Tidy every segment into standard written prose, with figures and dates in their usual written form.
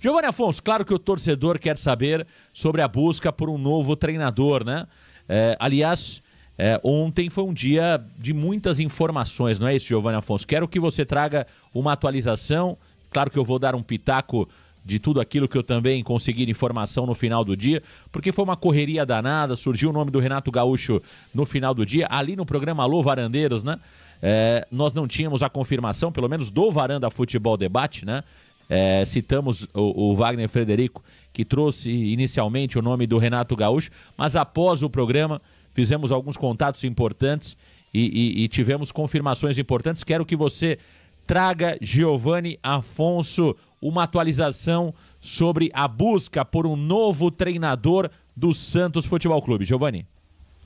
Giovanni Afonso, claro que o torcedor quer saber sobre a busca por um novo treinador, né? Aliás, ontem foi um dia de muitas informações, não é isso, Giovanni Afonso? Quero que você traga uma atualização. Claro que eu vou dar um pitaco de tudo aquilo que eu também consegui de informação no final do dia, porque foi uma correria danada, surgiu o nome do Renato Gaúcho no final do dia, ali no programa Alô Varandeiros, né? Nós não tínhamos a confirmação, pelo menos do Varanda Futebol Debate, né? Citamos o Wagner Frederico, que trouxe inicialmente o nome do Renato Gaúcho, mas após o programa fizemos alguns contatos importantes e tivemos confirmações importantes. Quero que você traga, Giovanni Afonso, uma atualização sobre a busca por um novo treinador do Santos Futebol Clube. Giovanni.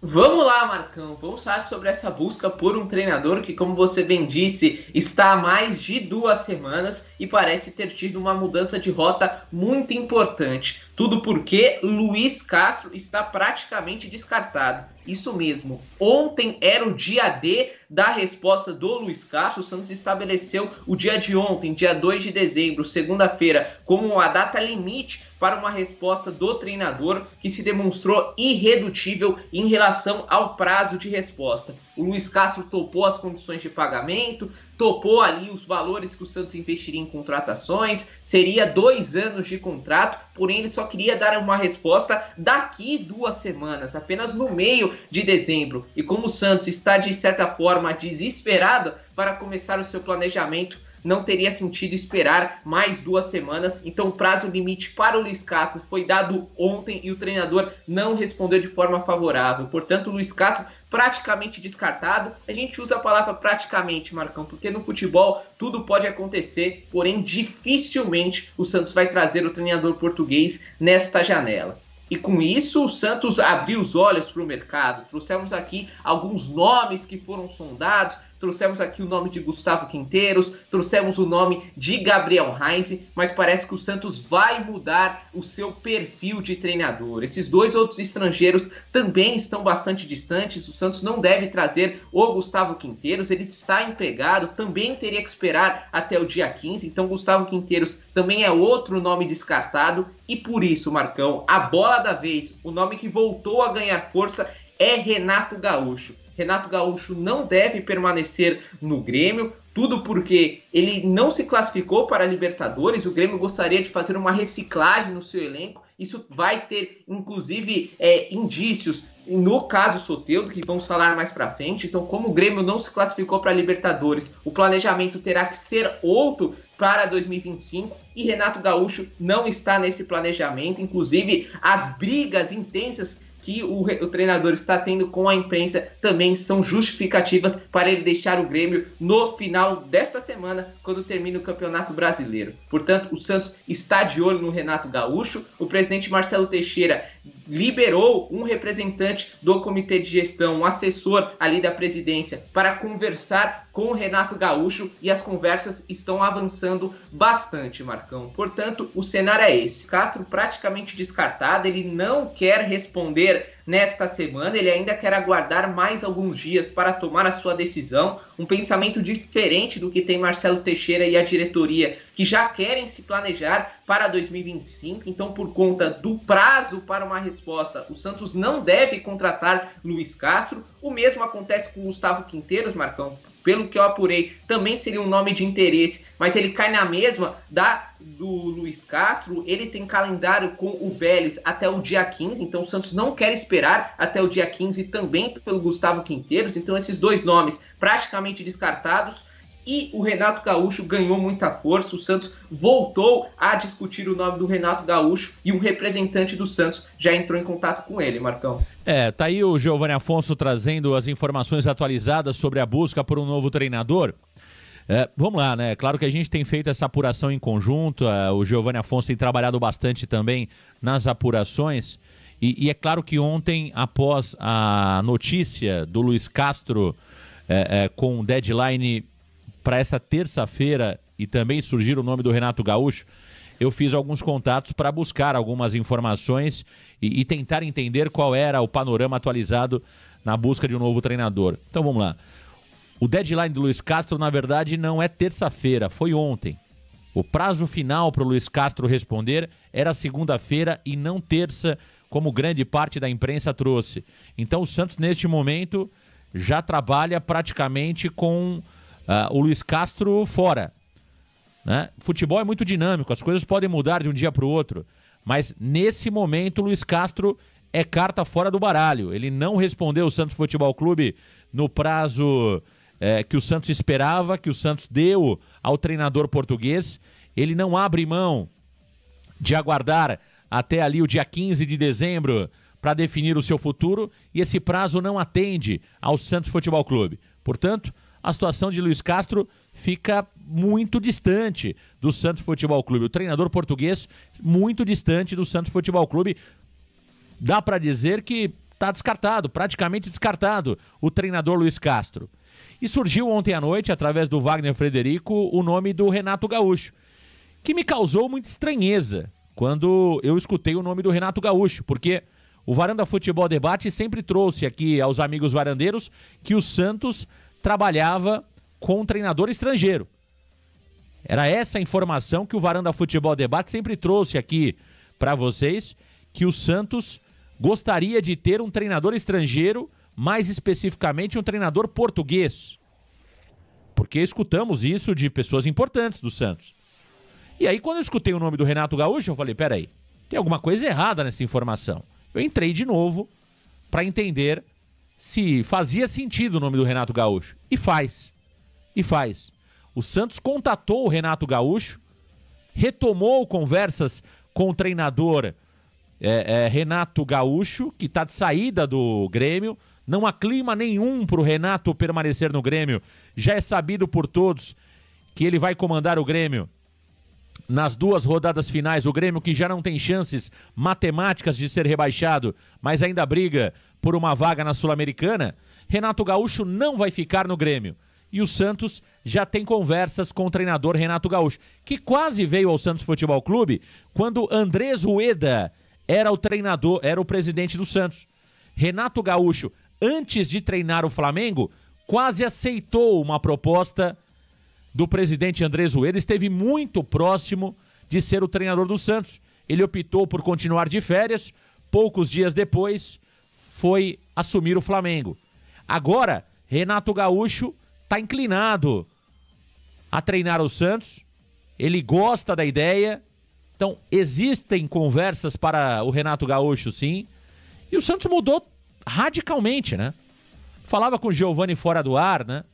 Vamos lá, Marcão, vamos falar sobre essa busca por um treinador que, como você bem disse, está há mais de 2 semanas e parece ter tido uma mudança de rota muito importante. Tudo porque Luiz Castro está praticamente descartado. Isso mesmo, ontem era o dia D da resposta do Luiz Castro. O Santos estabeleceu o dia de ontem, dia 2 de dezembro, segunda-feira, como a data limite para uma resposta do treinador, que se demonstrou irredutível em relação ao prazo de resposta. O Luiz Castro topou as condições de pagamento, topou ali os valores que o Santos investiria em contratações, seria 2 anos de contrato, porém ele só queria dar uma resposta daqui 2 semanas, apenas no meio de dezembro. E como o Santos está, de certa forma, desesperado para começar o seu planejamento, não teria sentido esperar mais 2 semanas, então o prazo limite para o Luiz Castro foi dado ontem e o treinador não respondeu de forma favorável. Portanto, o Luiz Castro praticamente descartado. A gente usa a palavra praticamente, Marcão, porque no futebol tudo pode acontecer, porém dificilmente o Santos vai trazer o treinador português nesta janela. E com isso o Santos abriu os olhos para o mercado. Trouxemos aqui alguns nomes que foram sondados, trouxemos aqui o nome de Gustavo Quinteiros, trouxemos o nome de Gabriel Heinze, mas parece que o Santos vai mudar o seu perfil de treinador. Esses 2 outros estrangeiros também estão bastante distantes. O Santos não deve trazer o Gustavo Quinteiros, ele está empregado, também teria que esperar até o dia 15, então Gustavo Quinteiros também é outro nome descartado. E por isso, Marcão, a bola da vez, o nome que voltou a ganhar força é Renato Gaúcho. Renato Gaúcho não deve permanecer no Grêmio, tudo porque ele não se classificou para a Libertadores. O Grêmio gostaria de fazer uma reciclagem no seu elenco. Isso vai ter, inclusive, indícios no caso Soteldo, que vamos falar mais para frente. Então, como o Grêmio não se classificou para a Libertadores, o planejamento terá que ser outro para 2025 e Renato Gaúcho não está nesse planejamento. Inclusive, as brigas intensas que o treinador está tendo com a imprensa também são justificativas para ele deixar o Grêmio no final desta semana, quando termina o Campeonato Brasileiro. Portanto, o Santos está de olho no Renato Gaúcho. O presidente Marcelo Teixeira liberou um representante do comitê de gestão, um assessor ali da presidência, para conversar com o Renato Gaúcho, e as conversas estão avançando bastante, Marcão. Portanto, o cenário é esse. Castro praticamente descartado, ele não quer responder nesta semana, ele ainda quer aguardar mais alguns dias para tomar a sua decisão, um pensamento diferente do que tem Marcelo Teixeira e a diretoria, que já querem se planejar para 2025, então por conta do prazo para uma resposta, o Santos não deve contratar Luiz Castro. O mesmo acontece com Gustavo Quinteiros, Marcão, pelo que eu apurei, também seria um nome de interesse, mas ele cai na mesma do Luiz Castro. Ele tem calendário com o Vélez até o dia 15, então o Santos não quer esperar até o dia 15 também pelo Gustavo Quinteiros. Então esses 2 nomes praticamente descartados. E o Renato Gaúcho ganhou muita força. O Santos voltou a discutir o nome do Renato Gaúcho e um representante do Santos já entrou em contato com ele, Marcão. Tá aí o Giovanni Afonso trazendo as informações atualizadas sobre a busca por um novo treinador. Vamos lá, né? Claro que a gente tem feito essa apuração em conjunto. O Giovanni Afonso tem trabalhado bastante também nas apurações. E é claro que ontem, após a notícia do Luiz Castro com deadline para essa terça-feira e também surgir o nome do Renato Gaúcho, eu fiz alguns contatos para buscar algumas informações e tentar entender qual era o panorama atualizado na busca de um novo treinador. Então vamos lá. O deadline do Luiz Castro, na verdade, não é terça-feira, foi ontem. O prazo final para o Luiz Castro responder era segunda-feira e não terça, como grande parte da imprensa trouxe. Então o Santos, neste momento, já trabalha praticamente com o Luiz Castro fora. Né? Futebol é muito dinâmico, as coisas podem mudar de um dia para o outro. Mas nesse momento o Luiz Castro é carta fora do baralho. Ele não respondeu o Santos Futebol Clube no prazo que o Santos esperava, que o Santos deu ao treinador português. Ele não abre mão de aguardar até ali o dia 15 de dezembro para definir o seu futuro, e esse prazo não atende ao Santos Futebol Clube. Portanto, a situação de Luiz Castro fica muito distante do Santos Futebol Clube. O treinador português muito distante do Santos Futebol Clube. Dá para dizer que está descartado, praticamente descartado, o treinador Luiz Castro. E surgiu ontem à noite, através do Wagner Frederico, o nome do Renato Gaúcho, que me causou muita estranheza quando eu escutei o nome do Renato Gaúcho, porque o Varanda Futebol Debate sempre trouxe aqui aos amigos varandeiros que o Santos trabalhava com um treinador estrangeiro. Era essa a informação que o Varanda Futebol Debate sempre trouxe aqui para vocês, que o Santos gostaria de ter um treinador estrangeiro, mais especificamente um treinador português. Porque escutamos isso de pessoas importantes do Santos. E aí, quando eu escutei o nome do Renato Gaúcho, eu falei, peraí, tem alguma coisa errada nessa informação. Eu entrei de novo para entender se fazia sentido o nome do Renato Gaúcho. E faz. E faz. O Santos contatou o Renato Gaúcho, retomou conversas com o treinador Renato Gaúcho, que está de saída do Grêmio. Não há clima nenhum para o Renato permanecer no Grêmio. Já é sabido por todos que ele vai comandar o Grêmio nas 2 rodadas finais. O Grêmio, que já não tem chances matemáticas de ser rebaixado, mas ainda briga por uma vaga na Sul-Americana. Renato Gaúcho não vai ficar no Grêmio. E o Santos já tem conversas com o treinador Renato Gaúcho, que quase veio ao Santos Futebol Clube quando Andrés Rueda era o treinador, era o presidente do Santos. Renato Gaúcho, antes de treinar o Flamengo, quase aceitou uma proposta do presidente Andrés Rueda, esteve muito próximo de ser o treinador do Santos. Ele optou por continuar de férias, poucos dias depois foi assumir o Flamengo. Agora, Renato Gaúcho está inclinado a treinar o Santos, ele gosta da ideia, então existem conversas para o Renato Gaúcho, sim, e o Santos mudou radicalmente, né? Falava com o Giovani fora do ar, né?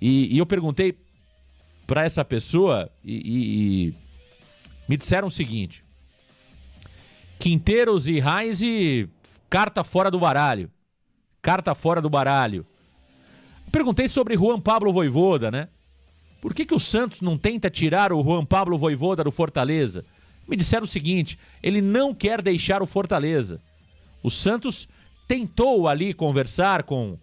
E eu perguntei para essa pessoa e me disseram o seguinte: Quinteiros e Heinz, carta fora do baralho. Carta fora do baralho. Perguntei sobre Juan Pablo Vojvoda, né? Por que o Santos não tenta tirar o Juan Pablo Vojvoda do Fortaleza? Me disseram o seguinte: ele não quer deixar o Fortaleza. O Santos tentou ali conversar com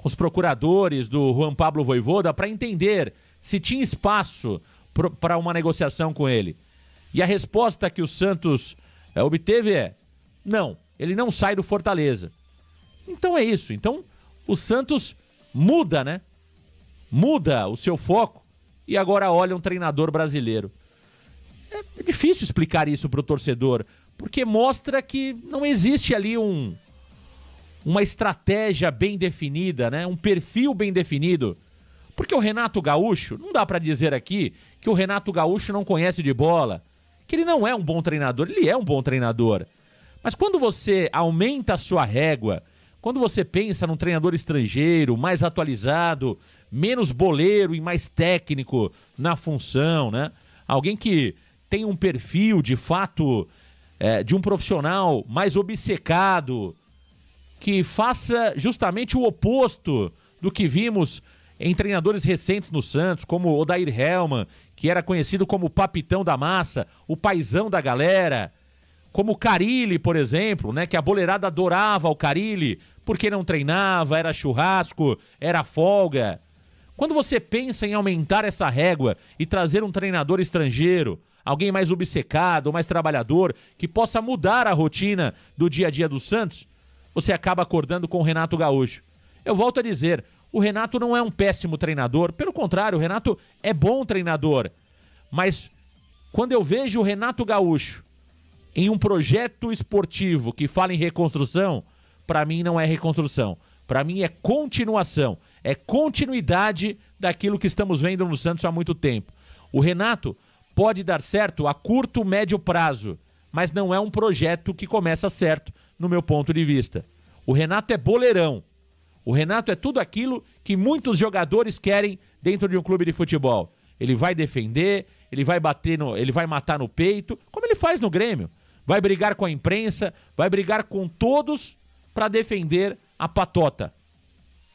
os procuradores do Juan Pablo Vojvoda para entender se tinha espaço para uma negociação com ele. E a resposta que o Santos obteve é: não, ele não sai do Fortaleza. Então é isso. Então o Santos muda, né? Muda o seu foco e agora olha um treinador brasileiro. É difícil explicar isso para o torcedor, porque mostra que não existe ali uma estratégia bem definida, né? Um perfil bem definido. Porque o Renato Gaúcho, não dá para dizer aqui que o Renato Gaúcho não conhece de bola, que ele não é um bom treinador, ele é um bom treinador. Mas quando você aumenta a sua régua, quando você pensa num treinador estrangeiro, mais atualizado, menos boleiro e mais técnico na função, né? Alguém que tem um perfil, de fato, de um profissional mais obcecado, que faça justamente o oposto do que vimos em treinadores recentes no Santos, como Odair Hellmann, que era conhecido como o papitão da massa, o paizão da galera, como o Carille, por exemplo, né, que a boleirada adorava o Carille, porque não treinava, era churrasco, era folga. Quando você pensa em aumentar essa régua e trazer um treinador estrangeiro, alguém mais obcecado, mais trabalhador, que possa mudar a rotina do dia a dia do Santos, você acaba acordando com o Renato Gaúcho. Eu volto a dizer, o Renato não é um péssimo treinador, pelo contrário, o Renato é bom treinador, mas Quando eu vejo o Renato Gaúcho em um projeto esportivo que fala em reconstrução, para mim não é reconstrução. Para mim é continuação, é continuidade daquilo que estamos vendo no Santos há muito tempo. O Renato pode dar certo a curto, médio prazo, mas não é um projeto que começa certo, no meu ponto de vista. O Renato é boleirão. O Renato é tudo aquilo que muitos jogadores querem dentro de um clube de futebol. Ele vai defender, ele vai matar no peito, como ele faz no Grêmio. Vai brigar com a imprensa, vai brigar com todos para defender a patota.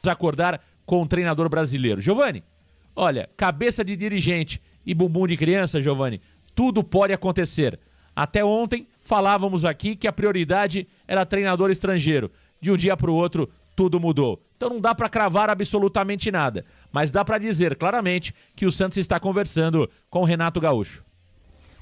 Vamos acordar com o treinador brasileiro. Giovani, olha, cabeça de dirigente e bumbum de criança, Giovani, tudo pode acontecer. Até ontem falávamos aqui que a prioridade era treinador estrangeiro. De um dia para o outro, tudo mudou. Então não dá para cravar absolutamente nada, mas dá para dizer claramente que o Santos está conversando com o Renato Gaúcho.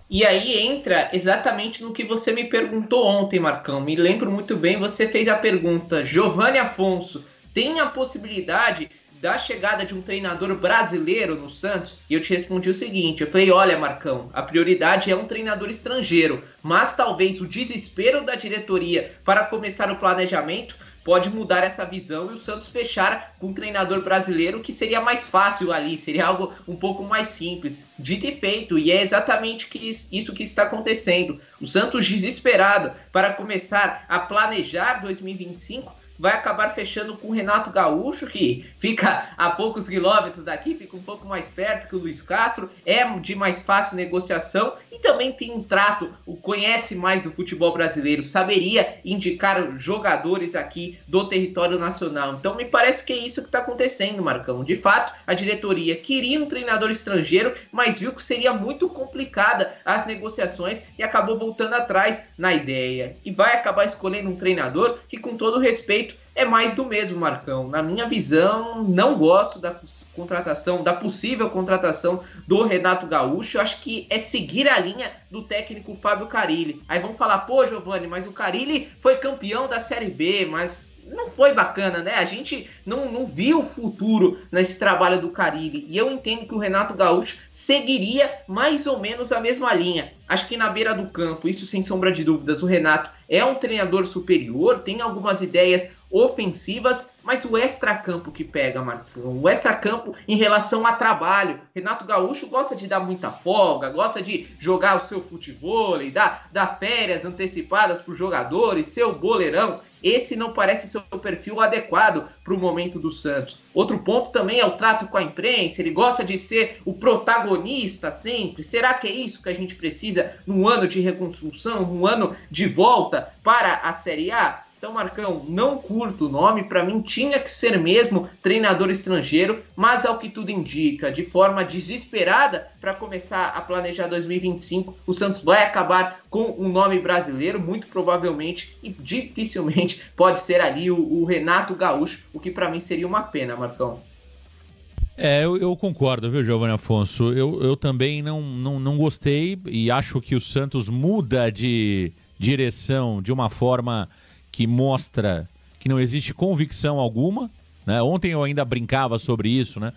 E aí entra exatamente no que você me perguntou ontem, Marcão. Me lembro muito bem, você fez a pergunta: Giovani Afonso, tem a possibilidade da chegada de um treinador brasileiro no Santos? E eu te respondi o seguinte, eu falei, olha, Marcão, a prioridade é um treinador estrangeiro, mas talvez o desespero da diretoria para começar o planejamento pode mudar essa visão e o Santos fechar com um treinador brasileiro, que seria mais fácil ali, seria algo um pouco mais simples. Dito e feito, e é exatamente isso que está acontecendo. O Santos, desesperado para começar a planejar 2025, vai acabar fechando com o Renato Gaúcho, que fica a poucos quilômetros daqui, fica um pouco mais perto que o Luiz Castro, é de mais fácil negociação e também tem um trato, conhece mais do futebol brasileiro, saberia indicar jogadores aqui do território nacional. Então me parece que é isso que está acontecendo, Marcão. De fato, a diretoria queria um treinador estrangeiro, mas viu que seria muito complicada as negociações e acabou voltando atrás na ideia. E vai acabar escolhendo um treinador que, com todo respeito, é mais do mesmo, Marcão. Na minha visão, não gosto da contratação, da possível contratação do Renato Gaúcho. Eu acho que é seguir a linha do técnico Fábio Carille. Aí vão falar, pô, Giovani, mas o Carille foi campeão da Série B, mas não foi bacana, né? A gente não viu o futuro nesse trabalho do Carille. E eu entendo que o Renato Gaúcho seguiria mais ou menos a mesma linha. Acho que na beira do campo, isso sem sombra de dúvidas, o Renato é um treinador superior, tem algumas ideias ofensivas, mas o extracampo que pega, Marcão, o extracampo em relação a trabalho. Renato Gaúcho gosta de dar muita folga, gosta de jogar o seu futevôlei, dar férias antecipadas para os jogadores, seu boleirão. Esse não parece ser o perfil adequado para o momento do Santos. Outro ponto também é o trato com a imprensa. Ele gosta de ser o protagonista sempre. Será que é isso que a gente precisa num ano de reconstrução, num ano de volta para a Série A? Então, Marcão, não curto o nome, para mim tinha que ser mesmo treinador estrangeiro, mas ao que tudo indica, de forma desesperada para começar a planejar 2025, o Santos vai acabar com um nome brasileiro, muito provavelmente, e dificilmente pode ser ali o Renato Gaúcho, o que para mim seria uma pena, Marcão. Eu concordo, viu, Giovani Afonso? Eu também não gostei e acho que o Santos muda de direção de uma forma que mostra que não existe convicção alguma, né? Ontem eu ainda brincava sobre isso, né?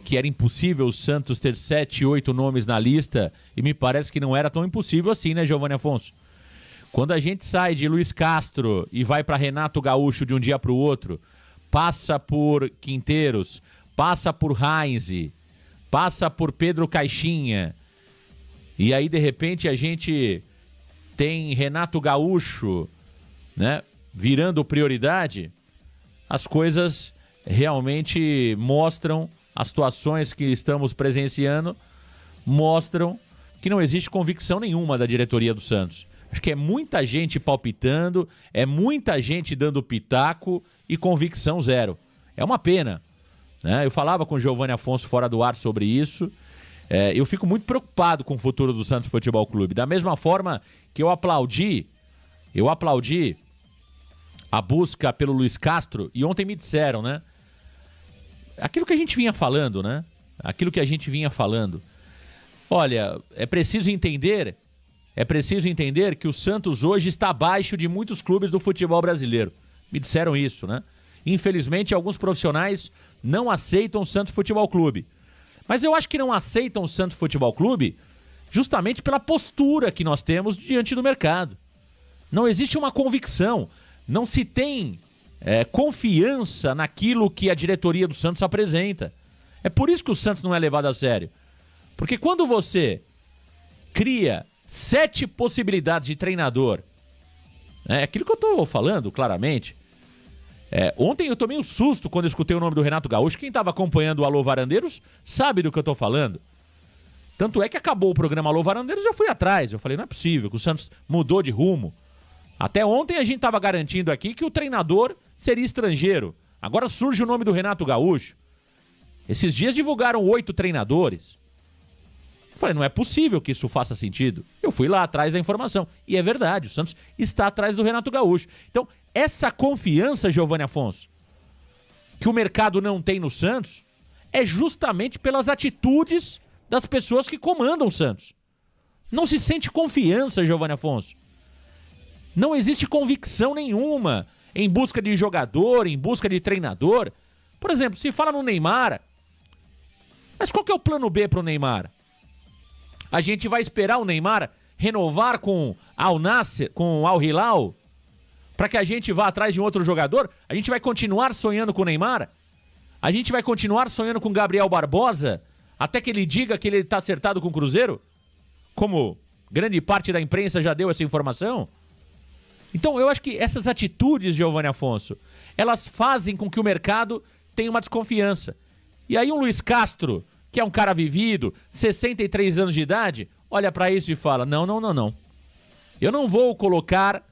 Que era impossível o Santos ter 7, 8 nomes na lista, e me parece que não era tão impossível assim, né, Giovani Afonso? Quando a gente sai de Luiz Castro e vai para Renato Gaúcho de um dia para o outro, passa por Quinteiros, passa por Heinze, passa por Pedro Caixinha, e aí de repente a gente tem Renato Gaúcho, né, virando prioridade, as coisas realmente mostram, as situações que estamos presenciando mostram que não existe convicção nenhuma da diretoria do Santos. Acho que é muita gente palpitando, é muita gente dando pitaco e convicção zero. É uma pena, né? Eu falava com o Giovani Afonso fora do ar sobre isso. Eu fico muito preocupado com o futuro do Santos Futebol Clube. Da mesma forma que eu aplaudi a busca pelo Luiz Castro, e ontem me disseram, né? Aquilo que a gente vinha falando, né? Olha, é preciso entender que o Santos hoje está abaixo de muitos clubes do futebol brasileiro. Me disseram isso, né? Infelizmente, alguns profissionais não aceitam o Santos Futebol Clube. Mas eu acho que não aceitam o Santos Futebol Clube justamente pela postura que nós temos diante do mercado. Não existe uma convicção, não se tem confiança naquilo que a diretoria do Santos apresenta. É por isso que o Santos não é levado a sério. Porque quando você cria 7 possibilidades de treinador, é aquilo que eu estou falando claramente. Ontem eu tomei um susto quando eu escutei o nome do Renato Gaúcho. Quem estava acompanhando o Alô Varandeiros sabe do que eu estou falando. Tanto é que acabou o programa Alô Varandeiros, eu fui atrás. Eu falei, não é possível que o Santos mudou de rumo. Até ontem a gente estava garantindo aqui que o treinador seria estrangeiro. Agora surge o nome do Renato Gaúcho. Esses dias divulgaram 8 treinadores. Eu falei, não é possível que isso faça sentido. Eu fui lá atrás da informação. E é verdade, o Santos está atrás do Renato Gaúcho. Então, essa confiança, Giovanni Afonso, que o mercado não tem no Santos, é justamente pelas atitudes das pessoas que comandam o Santos. Não se sente confiança, Giovanni Afonso. Não existe convicção nenhuma em busca de jogador, em busca de treinador. Por exemplo, se fala no Neymar, mas qual que é o plano B para o Neymar? A gente vai esperar o Neymar renovar com Al Nassr, com Al Hilal, para que a gente vá atrás de um outro jogador? A gente vai continuar sonhando com o Neymar? A gente vai continuar sonhando com Gabriel Barbosa até que ele diga que ele está acertado com o Cruzeiro? Como grande parte da imprensa já deu essa informação? Então eu acho que essas atitudes, Giovanni Afonso, elas fazem com que o mercado tenha uma desconfiança. E aí um Luiz Castro, que é um cara vivido, 63 anos de idade, olha para isso e fala, não. Eu não vou colocar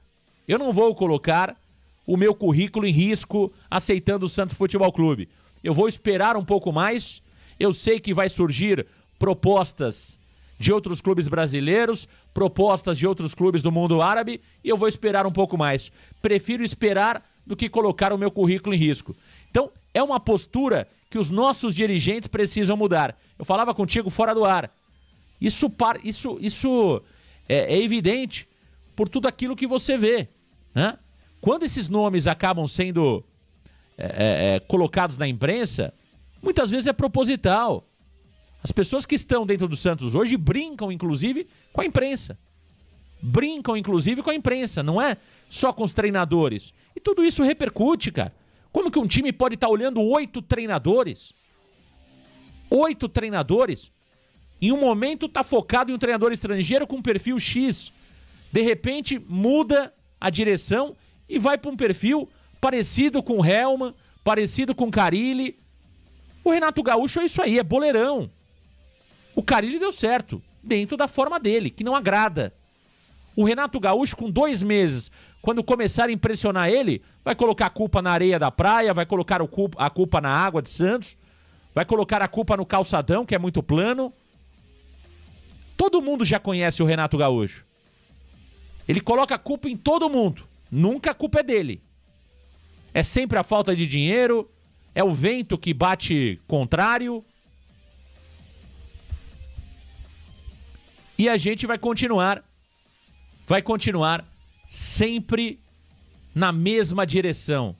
o meu currículo em risco aceitando o Santos Futebol Clube. Eu vou esperar um pouco mais. Eu sei que vai surgir propostas de outros clubes brasileiros, propostas de outros clubes do mundo árabe, e eu vou esperar um pouco mais. Prefiro esperar do que colocar o meu currículo em risco. Então, é uma postura que os nossos dirigentes precisam mudar. Eu falava contigo fora do ar. Isso é evidente por tudo aquilo que você vê, né? Quando esses nomes acabam sendo colocados na imprensa, muitas vezes é proposital. As pessoas que estão dentro do Santos hoje brincam, inclusive, com a imprensa. Não é só com os treinadores. E tudo isso repercute, cara. Como que um time pode estar olhando 8 treinadores? 8 treinadores? Em um momento está focado em um treinador estrangeiro com perfil X. De repente muda a direção e vai para um perfil parecido com o Helman, parecido com o Carille. O Renato Gaúcho é isso aí, é boleirão. O Carille deu certo, dentro da forma dele, que não agrada. O Renato Gaúcho, com 2 meses, quando começar a impressionar ele, vai colocar a culpa na areia da praia, vai colocar a culpa na água de Santos, vai colocar a culpa no calçadão, que é muito plano. Todo mundo já conhece o Renato Gaúcho. Ele coloca a culpa em todo mundo. Nunca a culpa é dele. É sempre a falta de dinheiro, é o vento que bate contrário. E a gente vai continuar sempre na mesma direção.